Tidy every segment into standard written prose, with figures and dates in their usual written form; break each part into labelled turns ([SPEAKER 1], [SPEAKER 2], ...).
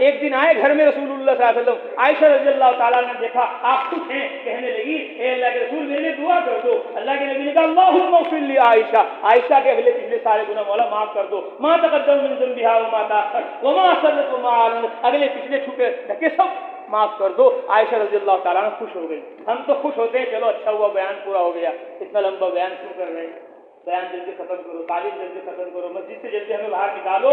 [SPEAKER 1] ایک دن آئے گھر میں رسول اللہ صلی اللہ علیہ وسلم، عائشہ رضی اللہ تعالیٰ نے دیکھا آپ خوش ہیں، کہنے لگی اے اللہ کے رسول میرے لیے دعا کر دو۔ اللہ کے نبی نے کہا اللہم اغفر لی عائشہ، عائشہ کے اگلے پچھلے سارے گناہ مولا معاف کر دو، ما تقدم من ذنبها وما تاخر وما اسررت وما اعلنت، اگلے پچھلے چھپے ڈھکے سب معاف کر دو۔ عائشہ رضی اللہ تعالیٰ عنہ خوش ہو گئی۔ ہم تو خوش ہوتے ہیں چلو اچھا ہوا بیان پورا ہو گیا، اتنا لمبا بیان کیوں کر رہے ہیں، بیان جلدی ختم کرو، تعلیم جلدی ختم کرو، مسجد سے جلدی ہمیں باہر نکالو،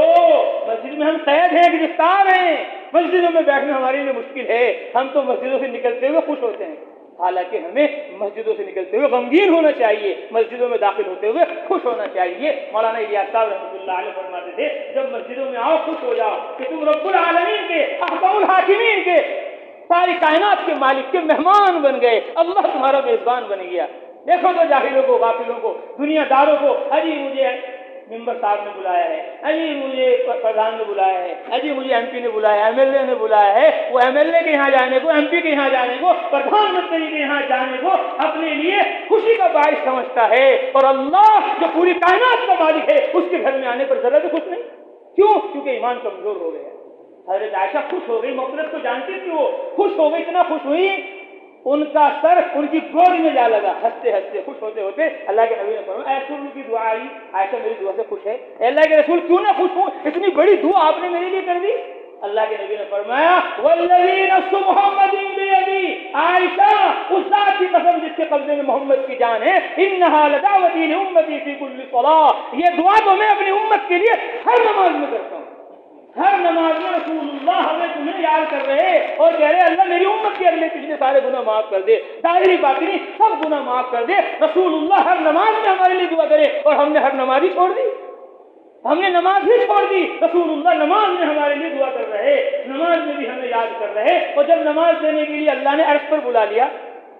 [SPEAKER 1] مسجد میں ہم قید ہیں، گرفتار ہیں، مسجدوں میں بیٹھنا ہمارے لیے مشکل ہے، ہم تو مسجدوں سے نکلتے ہوئے خوش ہوتے ہیں، حالانکہ ہمیں مسجدوں سے نکلتے ہوئے غمگین ہونا چاہیے، مسجدوں میں داخل ہوتے ہوئے خوش ہونا چاہیے۔ مولانا الیاس صاحب رحمۃ اللہ علیہ فرماتے تھے جب مسجدوں میں آؤ خوش ہو جاؤ کہ تم رب العالمین کے، احکم الحاکمین کے، ساری کائنات کے مالک کے مہمان بن گئے، اللہ تمہارا میزبان بن گیا۔ دیکھو تو جاہلوں کو، غافلوں کو، دنیا داروں کو، اجی مجھے ممبر صاحب نے بلایا ہے، اجی مجھے پردھان نے بلایا ہے، اجی مجھے ایم پی نے بلایا ہے، ایم ایل اے نے بلایا ہے، وہ ایم ایل اے کے یہاں جانے کو، ایم پی کے یہاں جانے کو، پردھان منتری کے یہاں جانے کو اپنے لیے خوشی کا باعث سمجھتا ہے، اور اللہ جو پوری کائنات کا مالک ہے اس کے گھر میں آنے پر ذرا بھی خوش نہیں۔ کیوں؟ کیونکہ ایمان کمزور ہو گیا۔ حضرت عائشہ خوش ہو گئی، مغفرت کو جانتی تھی، وہ خوش ہو گئی، اتنا خوش ہوئی ان کا سر ان کی گود میں جا لگا، ہنستے ہنستے خوش ہوتے ہوتے اللہ کے نبی نے فرمایا اے رسول کی دعا آئی، عائشہ میری دعا سے خوش ہے؟ اے اللہ کے رسول کیوں نہ خوش ہوں، اتنی بڑی دعا آپ نے میرے لیے کر دی۔ اللہ کے نبی نے فرمایا والذی نفس محمد بیدی، عائشہ اس ذات کی قسم جس کے قبضے میں محمد کی جان ہے، انہا لدعوتی لامتی فی کل صلاۃ، یہ دعا تو میں اپنی امت کے لیے ہر نماز میں کرتا ہوں۔ ہر نماز میں رسول اللہ ہمیں تمہیں یاد کر رہے اور کہہ رہے اللہ میری امت کے اگلے پچھلے سارے گناہ معاف کر دے، ظاہری باطنی سب گناہ معاف کر دے۔ رسول اللہ ہر نماز میں ہمارے لیے دعا کرے، اور ہم نے ہر نماز ہی چھوڑ دی، ہم نے نماز ہی چھوڑ دی۔ رسول اللہ نماز میں ہمارے لیے دعا کر رہے، نماز میں بھی ہمیں یاد کر رہے، اور جب نماز دینے کے لیے اللہ نے عرش پر بلا لیا،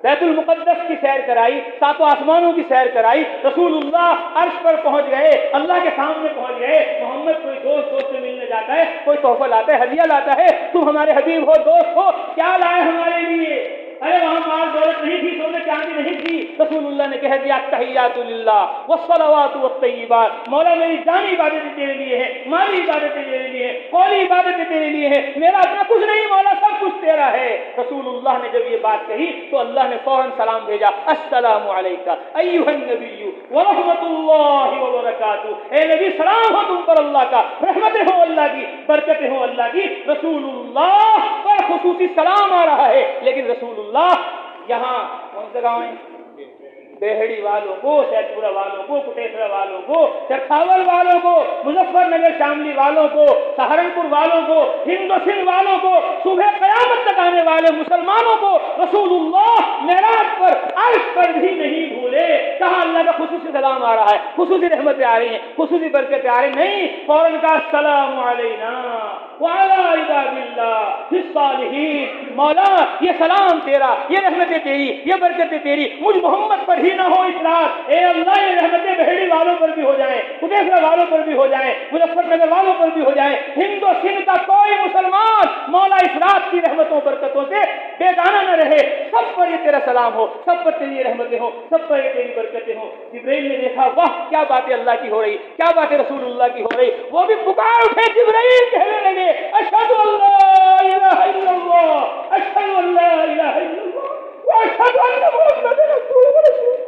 [SPEAKER 1] بیت المقدس کی سیر کرائی، ساتوں آسمانوں کی سیر کرائی، رسول اللہ عرش پر پہنچ گئے، اللہ کے سامنے پہنچ گئے۔ محمد کوئی دوست سے ملنے جاتا ہے، کوئی تحفہ لاتا ہے، ہدیہ لاتا ہے، تم ہمارے حبیب ہو، دوست ہو، کیا لائے ہمارے لیے؟ ارے وہاں مال دولت نہیں تھی، سونے چاندی نہیں تھی، رسول اللہ نے کہہ دیا التحیات للہ والصلوات والطیبات، مولا میری جانی عبادتیں تیرے لیے ہیں، مالی عبادتیں تیرے لیے ہیں، قولی عبادتیں تیرے لیے ہیں، میرا اپنا کچھ نہیں مولا، سب کچھ تیرا ہے۔ رسول اللہ نے جب یہ بات کہی تو اللہ نے فوراً سلام بھیجا، السلام علیکہ ایھا النبی ورحمۃ اللہ وبرکاتہ، اے نبی سلام ہو تم پر اللہ کا، رحمتیں ہو اللہ کی، برکتیں ہو اللہ کی۔ رسول اللہ پر خصوصی سلام آ رہا ہے، لیکن رسول اللہ یہاں کون سے گاؤں ہیں؟ بیہڑی والوں کو، سیت پورہ والوں کو، کٹیسرا والوں کو، چرکھاول والوں کو، مظفر نگر شاملی والوں کو، سہارنپور والوں کو، ہند و سندھ والوں کو، صبح قیامت تک آنے والے مسلمانوں کو رسول اللہ معراج پر عرش پر بھی نہیں بھولے۔ کہاں اللہ کا خصوصی سلام آ رہا ہے، خصوصی رحمتیں آ رہی ہیں، خصوصی برکتیں آ رہی ہیں، نہیں، فوراً کا السلام علینا وعلی عباد اللہ الصالحین، مولا یہ سلام تیرا، یہ رحمتیں تیری، یہ برکتیں تیری مجھ محمد پر ہی نہ ہو اس رات، اے اللہ یہ رحمتیں بہڑی والوں پر بھی ہو جائیں، کٹیسرا والوں پر بھی ہو جائیں، مظفر نگر والوں پر بھی ہو جائیں، ہند و سندھ کا کوئی مسلمان مولا اس رات کی رحمتوں برکتوں سے بیگانہ نہ رہے، سب پر یہ تیرا سلام ہو، سب پر تیری رحمتیں ہوں، سب پر یہ تیری برکتیں ہوں۔ جبرائیل نے دیکھا واہ کیا باتیں اللہ کی ہو رہی، کیا باتیں رسول اللہ کی ہو رہی، وہ بھی پکار اٹھے، جبرائیل کہنے لگے اشہد ان لا الہ الا اللہ، اشہد ان لا الہ الا اللہ واشہد ان محمد رسول اللہ۔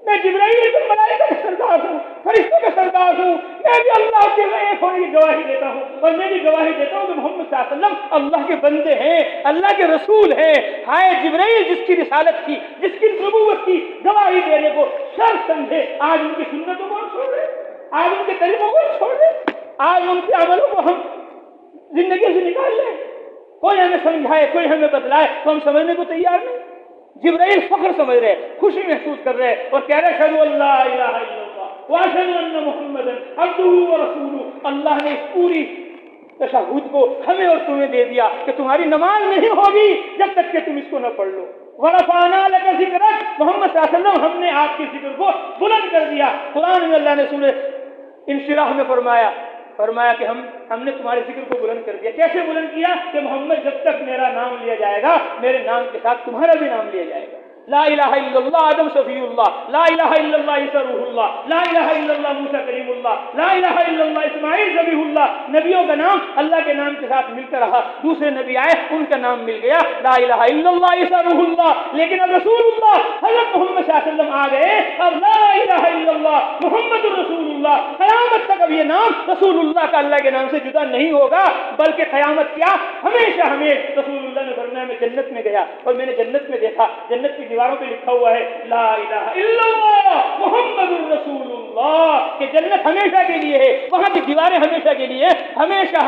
[SPEAKER 1] میں جبرائیل کے ملائکہ کا سردار ہوں، فرشتوں کا سردار ہوں، میں بھی اللہ کے ایک ہونے کی گواہی دیتا ہوں، اور میں بھی گواہی دیتا ہوں کہ محمد صلی اللہ علیہ وسلم اللہ کے بندے ہیں، اللہ کے رسول ہیں۔ ہائے جبرائیل جس کی رسالت کی، جس کی نبوت کی گواہی دینے کو شرط سمجھے، آج ان کی سنتوں کو چھوڑ دیں، آج ان کے طریقوں کو چھوڑ دیں، آج ان کے عملوں کو ہم زندگی سے نکال لیں، کوئی ہمیں سمجھائے، کوئی ہمیں بتلائے تو ہم سمجھنے کو تیار نہیں۔ جبرائیل فخر سمجھ رہے، خوشی محسوس کر رہے اور کہہ رہے اشہد ان لا الہ الا اللہ واشہد ان محمدا عبدہ ورسولہ۔ اللہ نے اس پوری تشہد کو ہمیں اور تمہیں دے دیا کہ تمہاری نماز نہیں ہوگی جب تک کہ تم اس کو نہ پڑھ لو۔ ورفعنا لک ذکرک، محمد صلی اللہ علیہ وسلم ہم نے آپ کے ذکر کو بلند کر دیا۔ قرآن میں اللہ نے سورہ انشراح میں فرمایا کہ ہم نے تمہارے ذکر کو بلند کر دیا۔ کیسے بلند کیا؟ کہ محمد جب تک میرا نام لیا جائے گا، میرے نام کے ساتھ تمہارا بھی نام لیا جائے گا۔ لا الہ الا اللہ آدم شفیع اللہ، لا الہ الا اللہ عیسی روح اللہ، لا الہ الا اللہ موسیٰ کلیم اللہ، لا الہ الا اللہ اسماعیل ذبیح اللہ۔ نبیوں کا نام اللہ کے نام کے ساتھ ملتا رہا، دوسرے نبی آئے ان کا نام مل گیا لا الہ الا اللہ عیسی روح اللہ، لیکن اب رسول اللہ حضرت محمد صلی اللہ علیہ وسلم آ گئے، اب لا الہ الا اللہ محمد الرسول اللہ، قیامت تک اب یہ نام رسول اللہ کا اللہ کے نام سے جدا نہیں ہوگا، بلکہ قیامت کیا ہمیشہ ہمیں رسول اللہ نے فرمایا میں جنت میں گیا اور میں نے جنت میں دیکھا، جنت کی دیواروں پہ لکھا ہوا ہے لا الہ الا اللہ محمد الرسول اللہ، کہ جنت ہمیشہ کے لیے ہے، وہاں کی دیواریں ہمیشہ کے لیے، ہمیشہ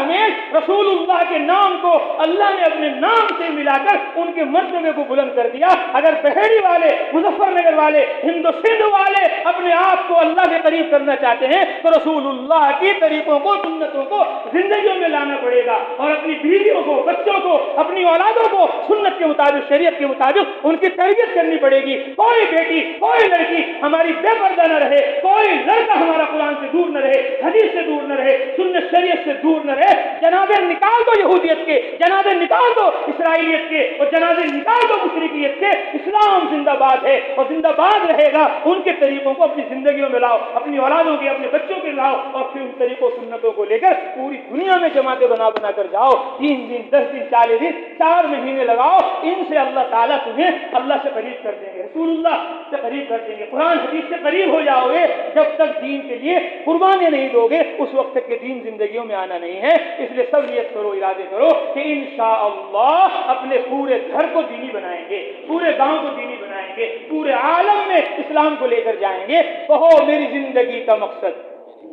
[SPEAKER 1] رسول اللہ کے نام کو اللہ نے اپنے نام سے ملا کر ان کے مرتبے کو بلند کر دیا۔ اگر بحیری والے، مظفر نگر والے، ہند و سندھ والے اپنے آپ کو اللہ کے قریب کرنا چاہتے ہیں تو رسول اللہ کی طریقوں کو، سنتوں کو زندگیوں میں لانا پڑے گا، اور اپنی بیویوں کو، بچوں کو، اپنی اولادوں کو سنت کے مطابق، شریعت کے مطابق ان کی تربیت کرنی پڑے گی۔ کوئی بیٹی، کوئی لڑکی ہماری بے پردہ نہ رہے، کوئی لڑکا ہمارا قرآن سے دور نہ رہے، حدیث سے دور نہ رہے، سنت شریعت سے دور نہ رہے۔ جنازے نکال دو یہودیت کے، جنازے نکال دو اسرائیلیت کے، اور جنازے نکال دو مشرکیت کے، اسلام زندہ باد ہے اور زندہ باد رہے گا۔ ان کے طریقوں کو اپنی زندگیوں میں لاؤ، اپنی اولادوں کے، اپنے بچوں کے لاؤ، اور پھر ان طریقوں سنتوں کو لے کر پوری دنیا میں جماعتیں بنا بنا کر جاؤ، 3 دن 10 دن 40 دن 4 مہینے لگاؤ، ان سے اللہ تعالیٰ تمہیں اللہ سے قریب کر دیں گے، رسول اللہ سے قریب کر دیں گے، قرآن حدیث سے قریب ہو جاؤ گے۔ جب تک دین کے لیے قربانیاں نہیں دو گے اس وقت تک کہ دین زندگیوں میں آنا نہیں ہے۔ اس لیے سب نیت کرو، ارادے کرو کہ انشاءاللہ اپنے پورے گھر کو دینی بنائیں گے، پورے گاؤں کو دینی بنائیں گے، پورے عالم میں اسلام کو لے کر جائیں گے۔ کہو میری زندگی کا مقصد،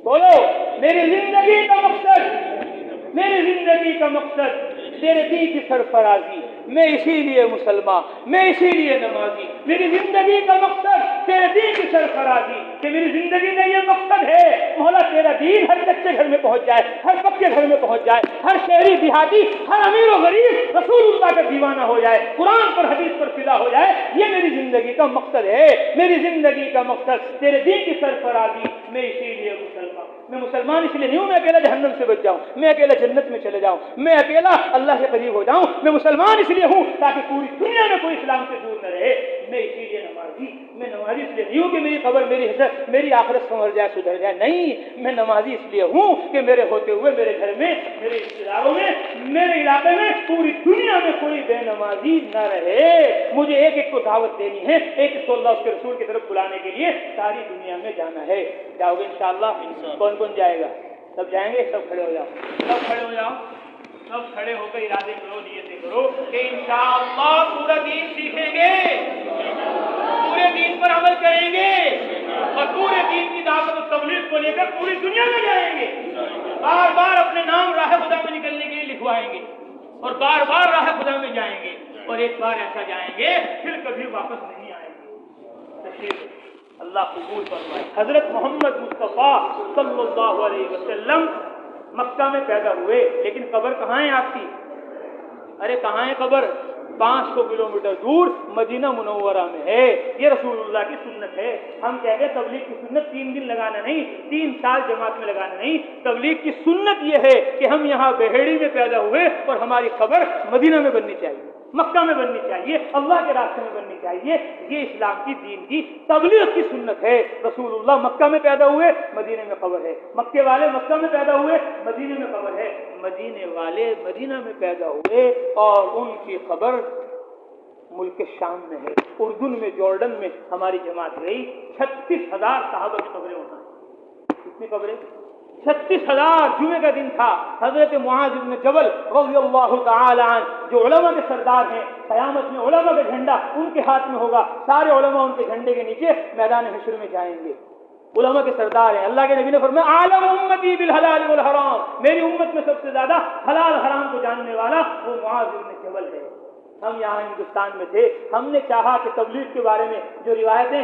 [SPEAKER 1] بولو میری زندگی کا مقصد، میری زندگی کا مقصد تیرے دین کی سرفرازی، میں اسی لیے مسلمان، میں اسی لیے نمازی، میری زندگی کا مقصد تیرے دین کی سرفرازی، کہ میری زندگی میں یہ مقصد ہے مولا تیرا دین ہر کچے گھر میں پہنچ جائے، ہر پکے گھر میں پہنچ جائے، ہر شہری دیہاتی، ہر امیر و غریب رسول اللہ کا دیوانہ ہو جائے، قرآن پر حدیث پر فدا ہو جائے۔ یہ میری زندگی کا مقصد ہے، میری زندگی کا مقصد تیرے دین کی سرفرازی، میں اسی لیے مسلمان، میں مسلمان اس لیے نہیں ہوں میں اکیلا جہنم سے بچ جاؤں، میں اکیلا جنت میں چلے جاؤں، میں اکیلا اللہ سے قریب ہو جاؤں، میں مسلمان اس لیے ہوں تاکہ پوری دنیا میں کوئی اسلام سے دور نہ رہے، میں اسی لیے نمازی، میں نمازی اس لیے نہیں ہوں کہ میری قبر، میری حسرت، میری آخرت سنور جائے، سدھر جائے، نہیں، میں نمازی اس لیے ہوں کہ میرے ہوتے ہوئے میرے گھر میں، میرے رشتے داروں میں، میرے علاقے میں، پوری دنیا میں کوئی بے نمازی نہ رہے۔ مجھے ایک ایک کو دعوت دینی ہے، ایک ایک کو اللہ اس کے رسول کی طرف بلانے کے لیے ساری دنیا میں جانا ہے۔ جاؤ گے انشاءاللہ؟ کون کون جائے گا؟ سب جائیں گے؟ سب کھڑے ہو جاؤ، سب کھڑے ہو جاؤ، سب کھڑے ہو کر ارادے کرو، نیتیں کرو کہ انشاءاللہ پورا دین سیکھیں گے، پورے دین پر عمل کریں گے، اور پورے دین کی دعوت و تبلیغ کو لے کر پوری دنیا میں جائیں گے، بار بار اپنے نام راہ خدا میں نکلنے کے لیے لکھوائیں گے، اور بار بار راہ خدا میں جائیں گے، اور ایک بار ایسا جائیں گے پھر کبھی واپس نہیں آئیں گے۔ تشریف اللہ قبول فرمائے۔ حضرت محمد مصطفیٰ صلی اللہ علیہ وسلم مکہ میں پیدا ہوئے، لیکن قبر کہاں ہے آپ کی؟ ارے کہاں ہے قبر؟ 500 کلومیٹر دور مدینہ منورہ میں ہے۔ یہ رسول اللہ کی سنت ہے۔ ہم کہتے ہیں تبلیغ کی سنت 3 دن لگانا نہیں، 3 سال جماعت میں لگانا نہیں، تبلیغ کی سنت یہ ہے کہ ہم یہاں بہیڑی میں پیدا ہوئے اور ہماری قبر مدینہ میں بننی چاہیے، مکہ میں بننی چاہیے، اللہ کے راستے میں بننی چاہیے۔ یہ اسلام کی دین کی تبلیغ کی سنت ہے۔ رسول اللہ مکہ میں پیدا ہوئے، مدینے میں قبر ہے، مکے والے مکہ میں پیدا ہوئے، مدینے میں قبر ہے، مدینے والے مدینہ میں پیدا ہوئے اور ان کی قبر ملک شام میں ہے، اردن میں، جارڈن میں ہماری جماعت رہی۔ 36,000 صحابہ کی قبریں وہاں۔ کتنی قبریں؟ 36,000۔ جمعے کا دن تھا، حضرت معاذ بن جبل رضی اللہ تعالی عنہ جو علماء کے سردار ہیں، قیامت میں علماء کا جھنڈا ان کے ہاتھ میں ہوگا، سارے علماء ان کے جھنڈے کے نیچے میدان حشر میں جائیں گے، علماء کے سردار ہیں۔ اللہ کے نبی نے فرمایا عالم امتی بالحلال والحرام، میری امت میں سب سے زیادہ حلال حرام کو جاننے والا وہ معاذ بن جبل ہے۔ ہم یہاں ہندوستان میں تھے، ہم نے چاہا کہ تبلیغ کے بارے میں جو روایتیں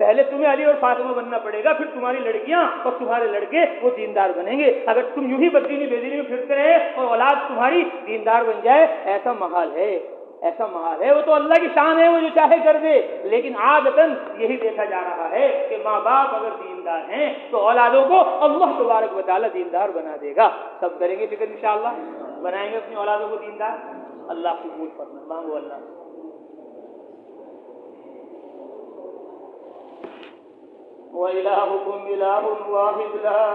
[SPEAKER 1] پہلے تمہیں علی اور فاطمہ بننا پڑے گا، پھر تمہاری لڑکیاں اور تمہارے لڑکے وہ دیندار بنیں گے۔ اگر تم یوں ہی بددینی بےدینی میں پھرتے رہے اور اولاد تمہاری دیندار بن جائے، ایسا محال ہے، ایسا محال ہے۔ وہ تو اللہ کی شان ہے، وہ جو چاہے کر دے، لیکن عادتاً یہی دیکھا جا رہا ہے کہ ماں باپ اگر دیندار ہیں تو اولادوں کو اللہ تبارک و تعالیٰ دیندار بنا دے گا۔ سب کریں گے فکر انشاءاللہ، بنائیں گے اپنی اولادوں کو دیندار۔ اللہ قبول فرمائے، مانگو اللہ سے۔ وَإِلَٰهُكُمْ إِلَٰهٌ وَاحِدٌ لَا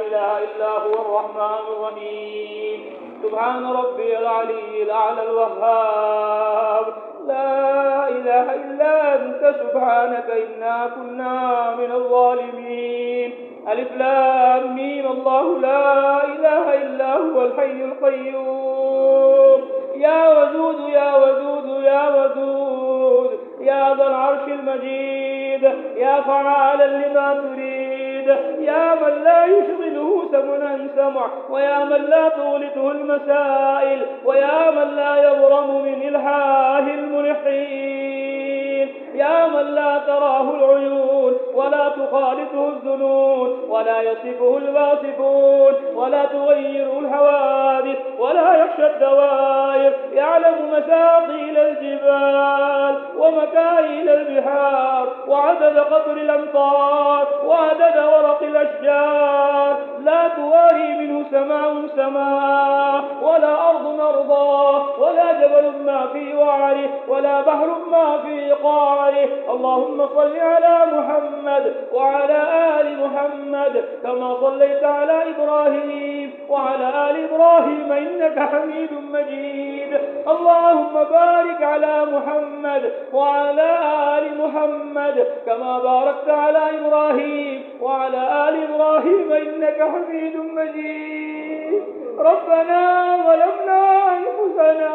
[SPEAKER 1] إِلَٰهَ إِلَّا هُوَ الرَّحْمَٰنُ الرَّحِيمُ سبحان ربي العلي الأعلى الوهاب لا إله إلا أنت سبحانك إنا كنا من الظالمين ألف لام ميم الله لا إله إلا هو الحي القيوم يا ودود يا ودود يا ودود يا ذا العرش المجيد يا فعالا لما تريد يا من لا يشغله سمع سمع ويا من لا تغلطه المسائل ويا من لا يبرم من إلحاه الملحين يا من لا تراه العيون ولا تخالطه الظنون ولا يصفه الواصفون ولا تغيره الحوادث ولا يخشى الدوائر يعلم مساقيل الجبال ومكاييل البحار وعدد قطر الأمطار وعدد ورق الأشجار لا تواري منه سماء سماء ولا أرض أرضا ولا جبل ما في وعره ولا بحر ما في قعره اللهم صل على محمد وعلى آل محمد كما صليت على إبراهيم وعلى آل إبراهيم إنك حميد مجيد اللهم بارك على محمد وعلى آل محمد كما باركت على إبراهيم وعلى آل إبراهيم إنك حميد مجيد ربنا ظلمنا أنفسنا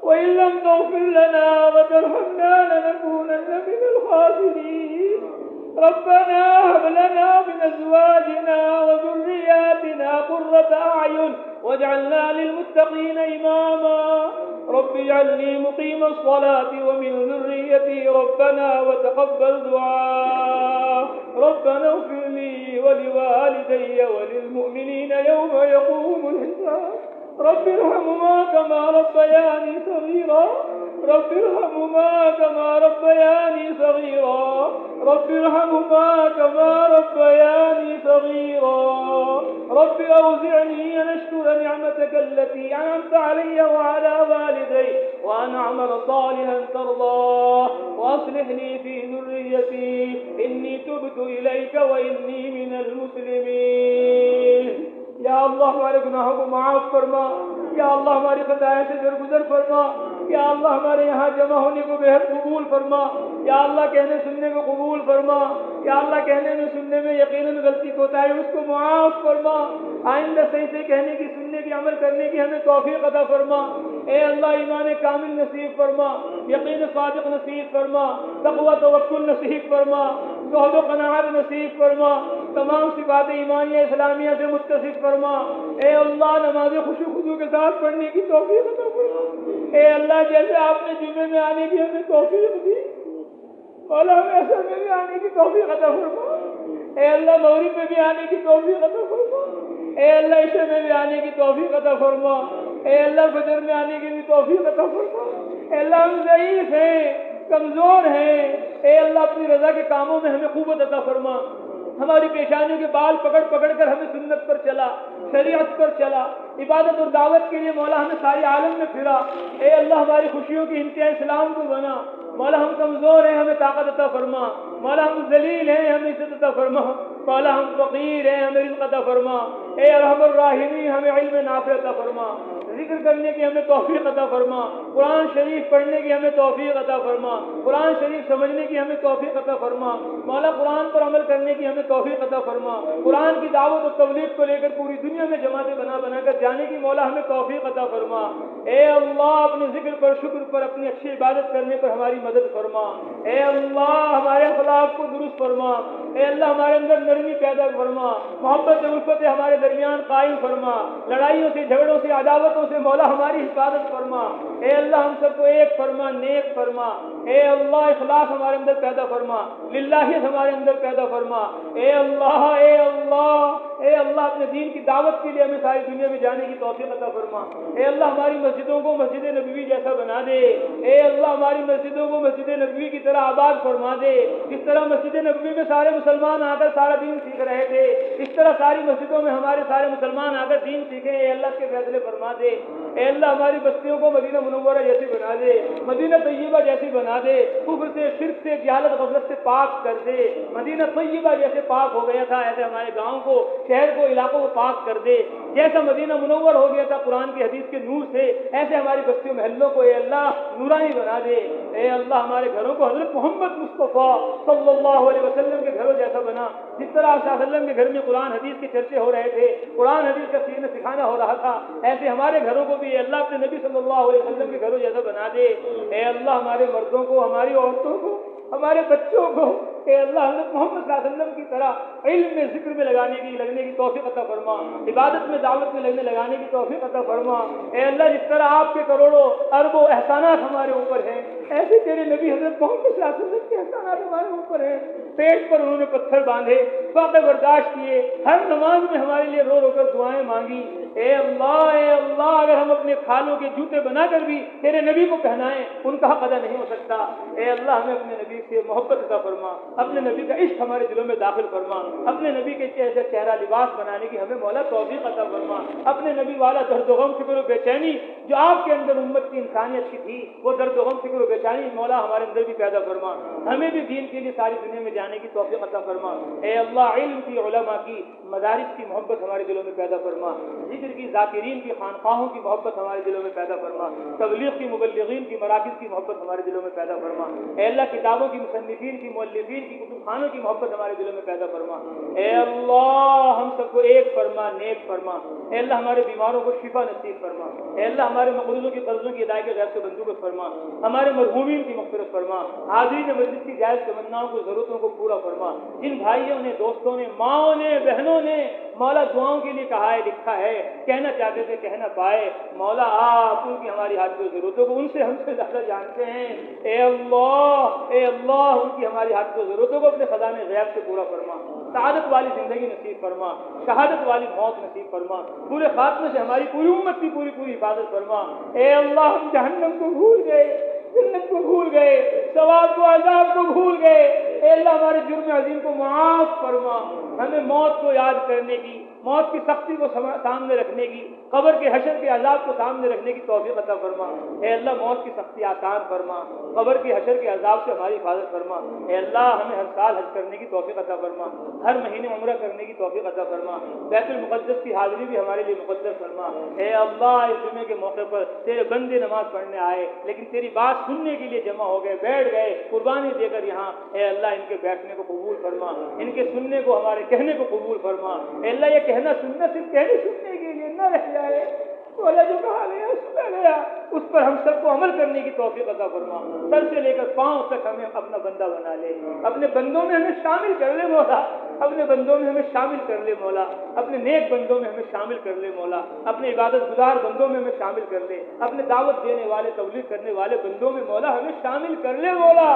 [SPEAKER 1] وإن لم تغفر لنا وترحمنا لنكونن من الخاسرين ربنا هب لنا من أزواجنا وذرياتنا قرة أعين واجعلنا للمتقين إماما رب اجعلني مقيم الصلاة ومن ذريتي ربنا وتقبل دعاء ربنا اغفر لي ولوالدي وللمؤمنين يوم يقوم الحساب رب ارحمهما كما ربياني صغيرا رب ارحمهما كما ربياني صغيرا رب ارحمهما كما ربياني صغيرا رب أوزعني أن أشكر نعمتك التي أنعمت علي وعلى والدي وأن أعمل صالحا ترضاه وأصلح لي في ذريتي إني تبت إليك وإني من المسلمين یا اللہ ہمارے گناہوں کو معاف فرما یا اللہ ہماری خطائیں سے درگزر فرما یا اللہ ہمارے یہاں جمع ہونے کو بہت قبول فرما یا اللہ کہنے سننے کو قبول فرما یا اللہ کہنے میں سننے میں یقیناً غلطی ہوتا ہے اس کو معاف فرما آئندہ صحیح سے کہنے کی سننے کی عمل کرنے کی ہمیں توفیق عطا فرما اے اللہ ایمان کامل نصیب فرما یقین صادق نصیب فرما تقوی توکل نصیب فرما زہد و قناعت نصیب فرما تمام صفات ایمانیہ اسلامیہ سے متصف فرما اے اللہ نماز خوشو خضوع کے ساتھ پڑھنے کی توفیق عطا فرما اے اللہ جیسے آپ نے جمعے میں آنے کی ہمیں توفیق دی مولا ہمیں عصر میں بھی آنے کی توفیق عطا فرما اے اللہ مغرب میں بھی آنے کی توفیق عطا فرما اے اللہ عشاء میں بھی آنے کی توفیق عطا فرما اے اللہ فجر میں آنے کی بھی توفیق عطا فرما اے اللہ ہم ضعیف ہیں کمزور ہیں اے اللہ اپنی رضا کے کاموں میں ہمیں قوت عطا فرما ہماری پیشانیوں کے بال پکڑ پکڑ کر ہمیں سنت پر چلا شریعت پر چلا عبادت اور دعوت کے لیے مولا ہمیں ساری عالم میں پھرا اے اللہ ہماری خوشیوں کی انتہا اسلام کو بنا مولا ہم کمزور ہیں ہمیں طاقت عطا فرما مولا ہم ذلیل ہیں ہمیں عزت عطا فرما مولا ہم فقیر ہیں ہمیں رزق عطا فرما اے ارحم الراحمین ہمیں علم نافع عطا فرما ذکر کرنے کی ہمیں توفیق عطا فرما قرآن شریف پڑھنے کی ہمیں توفیق عطا فرما قرآن شریف سمجھنے کی ہمیں توفیق عطا فرما مولا قرآن پر عمل کرنے کی ہمیں توفیق عطا فرما قرآن کی دعوت و تبلیغ کو لے کر پوری دنیا میں جماعتیں بنا بنا کر جانے کی مولا ہمیں توفیق عطا فرما اے اللہ اپنے ذکر پر شکر پر اپنی اچھی عبادت کرنے پر ہماری مدد فرما اے اللہ ہمارے اخلاق کو درست فرما اے اللہ ہمارے اندر نرمی پیدا فرما محبت الفت ہمارے درمیان قائم فرما لڑائیوں سے جھگڑوں سے عداوتوں شروں سے مولا ہماری حفاظت فرما، اے اللہ ہم سب کو ایک فرما، نیک فرما، اے اللہ اخلاص ہمارے اندر پیدا فرما، للہیت ہمارے اندر پیدا فرما، اے اللہ اے اللہ اے اللہ اپنے دین کی دعوت کے لیے ہمیں ساری دنیا میں جانے کی توفیق عطا فرما، اے اللہ ہماری مسجدوں کو مسجد نبوی جیسا بنا دے، اے اللہ ہماری مسجدوں کو مسجد نبوی کی طرح آباد فرما دے، جس طرح مسجد نبوی میں سارے مسلمان آ کر سارا دین سیکھ رہے تھے، اس طرح ساری مسجدوں میں ہمارے سارے مسلمان آ کر دین سیکھیں، اے اللہ کے فیصلے فرما دے، اے اللہ ہماری بستیوں کو مدینہ منورہ جیسی بنا دے، مدینہ طیبہ جیسی بنا دے، کفر سے شرک سے جہالت غفلت سے پاک کر دے، مدینہ طیبہ جیسے پاک ہو گیا تھا ایسے ہمارے گاؤں کو، شہر کو، علاقوں کو پاک کر دے، جیسا مدینہ منور ہو گیا تھا قرآن کی حدیث کے نور سے، ایسے ہماری بستیوں محلوں کو اے اللہ نورانی بنا دے، اے اللہ ہمارے گھروں کو حضرت محمد مصطفیٰ صلی اللہ علیہ وسلم کے گھروں جیسا بنا، جس طرح آپ صلی اللہ علیہ وسلم کے گھر میں قرآن حدیث کے چرچے ہو رہے تھے، قرآن حدیث کا سیکھنا سکھانا ہو رہا تھا، ایسے ہمارے گھروں کو بھی اے اللہ اپنے نبی صلی اللہ علیہ وسلم کے گھروں جیسا بنا دے، اے اللہ ہمارے مردوں کو، ہماری عورتوں کو، ہمارے بچوں کو اے اللہ حضرت محمد صلی اللہ علیہ وسلم کی طرح علم میں ذکر میں لگنے کی توفیق عطا فرما، عبادت میں دعوت میں لگانے کی توفیق عطا فرما، اے اللہ جس طرح آپ کے کروڑوں اربوں احسانات ہمارے اوپر ہیں، ایسے تیرے نبی حضرت محمد صلی اللہ علیہ وسلم کے احسانات ہمارے اوپر ہیں، پیٹ پر انہوں نے پتھر باندھے، فاقے برداشت کیے، ہر نماز میں ہمارے لیے رو رو کر دعائیں مانگی، اے اللہ اگر ہم اپنے کھالوں کے جوتے بنا کر بھی تیرے نبی کو پہنائیں ان کا حق ادا نہیں ہو سکتا، اے اللہ ہمیں اپنے نبی سے محبت عطا فرما، اپنے نبی کا عشق ہمارے دلوں میں داخل فرما، اپنے نبی کے جیسے چہرہ لباس بنانے کی ہمیں مولا توفیق عطا فرما، اپنے نبی والا درد و غم فکر و بے چینی جو آپ کے اندر امت کی انسانیت کی تھی، وہ درد و غم فکر و بے چینی مولا ہمارے اندر بھی پیدا فرما، ہمیں بھی دین کے لیے ساری دنیا میں جانے کی توفیق عطا فرما، اے اللہ علم کی، علماء کی، مدارس کی محبت ہمارے دلوں میں پیدا فرما، ذکر کی، ذاکرین کی، خانقاہوں کی محبت ہمارے دلوں میں پیدا فرما، تبلیغ کی، مبلغین کی، مراکز کی محبت ہمارے دلوں میں پیدا فرما، اے اللہ کتابوں کی، مصنفین کی، مؤلفین کی، کتب خانوں کی محبت ہمارے دلوں میں پیدا فرما، اے اللہ ہم سب کو ایک فرما، نیک فرما، اے اللہ ہمارے بیماروں کو شفا نصیب فرما، اے اللہ ہمارے مقروضوں کی قرضوں کی ادائیگی غیر سے بندوبست فرما، ہمارے مرحومین کی مغفرت فرما، حاضرین مجلس کی جائز تمناؤں کو، ضرورتوں کو پورا فرما، جن بھائیوں نے، دوستوں نے، ماؤں نے، بہنوں نے مولا دعاؤں کے لیے کہا ہے، لکھا ہے، کہنا چاہتے تھے کہہ نہ پائے، مولا آپ ان کی ہماری حاجت و ضرورتوں کو ان سے ہم سے زیادہ جانتے ہیں، اے اللہ ان کی ہماری حاجت و ضرورتوں کو اپنے خزانے غیب سے پورا فرما، سعادت والی زندگی نصیب فرما، شہادت والی موت نصیب فرما، پورے خاتمے سے ہماری پوری امت کی پوری حفاظت فرما، اے اللہ ہم جہنم کو بھول گئے، جنت کو بھول گئے، ثواب کو، عذاب کو بھول گئے، اے اللہ ہمارے جرم عظیم کو معاف فرما، ہمیں موت کو یاد کرنے کی، موت کی سختی کو سامنے رکھنے کی، قبر کے حشر کے عذاب کو سامنے رکھنے کی توفیق عطا فرما، اے اللہ موت کی سختی آسان فرما، قبر کے حشر کے عذاب سے ہماری حفاظت فرما، اے اللہ ہمیں ہر سال حج کرنے کی توفیق عطا فرما، ہر مہینے عمرہ کرنے کی توفیق عطا فرما، بیت المقدس کی حاضری بھی ہمارے لیے مقدس فرما، اے اللہ اس جمعے کے موقع پر تیرے بندے نماز پڑھنے آئے لیکن تیری بات سننے کے لیے جمع ہو گئے، بیٹھ گئے قربانی دے کر یہاں، اے اللہ ان کے بیٹھنے کو قبول فرما، ان کے سننے کو، ہمارے کہنے کو قبول فرما، اے اللہ یہ کہنا سننا صرف کہنے سننے کے لیے نہ رہ جائے، تو اللہ جو کہا گیا سنا گیا اس پر ہم سب کو عمل کرنے کی توفیق عطا فرما، سر سے لے کر پاؤں تک ہمیں اپنا بندہ بنا لے، اپنے بندوں میں ہمیں شامل کر لے مولا، اپنے بندوں میں ہمیں شامل کر لے مولا، اپنے نیک بندوں میں ہمیں شامل کر لے مولا، اپنے عبادت گزار بندوں میں ہمیں شامل کر لے، اپنے دعوت دینے والے، تبلیغ کرنے والے بندوں میں مولا ہمیں شامل کر لے مولا،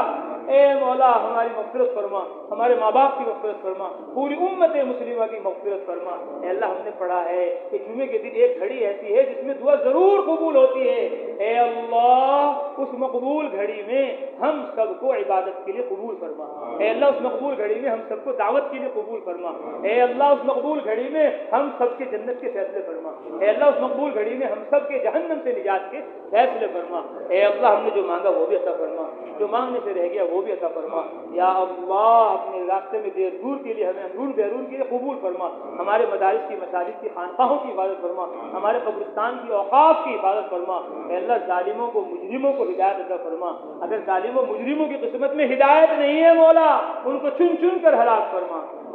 [SPEAKER 1] اے مولا ہماری مغفرت فرما، ہمارے ماں باپ کی مغفرت فرما، پوری امت مسلمہ کی مغفرت فرما، اے اللہ ہم نے پڑھا ہے کہ جمعے کے دن ایک گھڑی ایسی ہے جس میں دعا ضرور قبول ہوتی ہے، اے اللہ اس مقبول گھڑی میں ہم سب کو عبادت کے لیے قبول فرما، اے اللہ اس مقبول گھڑی میں ہم سب کو دعوت کے لیے قبول فرما، اے اللہ اس مقبول گھڑی میں ہم سب کے جنت کے فیصلے فرما، اے اللہ اس مقبول گھڑی میں ہم سب کے جہنم سے نجات کے فیصلے فرما، اے اللہ ہم نے جو مانگا وہ بھی عطا فرما، جو مانگنے سے رہ گیا وہ بھی عطا فرما، یا اللہ اپنے راستے میں دیر دور کے لیے ہمیں اندرون بیرون کے لیے قبول فرما، ہمارے مدارس کی، مساجد کی، خانقاہوں کی حفاظت فرما، ہمارے قبرستان کی، اوقاف کی حفاظت فرما، اے اللہ ظالموں کو، مجرموں کو ہدایت عطا فرما، اگر ظالموں مجرموں کی قسمت میں ہدایت نہیں ہے مولا ان کو چن چن کر ہلاک فرما،